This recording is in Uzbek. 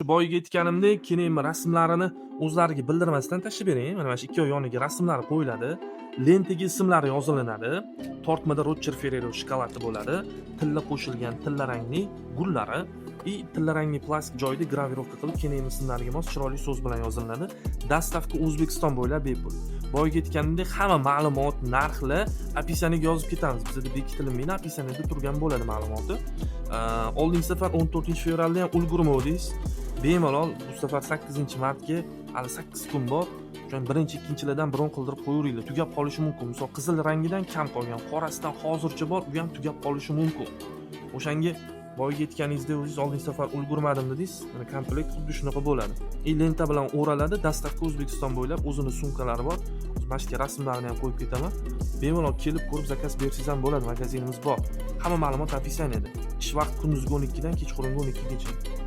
Boyiga aytganimdek, keyin rasmlarini o'zlariga bildirmasdan tashib bering. Mana shu ikki oy yoniga rasmlari qo'yiladi. Lentaga ismlari yozilinadi. Tortmada Rocher Ferrero shokoladi bo'ladi. Tilla qo'shilgan tilla rangli gullari tilla rangli plastik joyida gravirovka qilib, keyin ismlariga mos chiroyli so'z bilan yozilinadi. Dastavka O'zbekiston bo'ylab bepul. Boyiga aytganimdek, hamma ma'lumot, narxlar opisaniyaga yozib ketamiz. Bizda bekitilmaydi, opisaniyada turgan bo'ladi ma'lumoti. Oldingi safar 14-fevralda ham ulgurmovdingiz. Bemalol bu safar 8-martga hali 8 kun bor. O'shan 1-2-lardan biron qildirib qo'yaveringlar. Tugab qolishi mumkin. Misol qizil rangidan kam qolgan, qorasidan hozircha bor, u ham tugab qolishi mumkin. O'shanga boyiga aytganingizda o'zingiz oldingi safar ulgurmadim dedingiz. Mana komplekt xuddi shunaqa bo'ladi. Lenta bilan o'raladi. Dastavka O'zbekiston bo'ylab o'zini sumkalari bor. Mashka rasmlarini ham qo'yib ketaman. Bemalol kelib ko'rib zakaz bersangiz ham bo'ladi. Magazinimiz bor. Hamma ma'lumot opisaniyada. Ish vaqti kunduzgi 12 dan kechqurungi 12 gacha.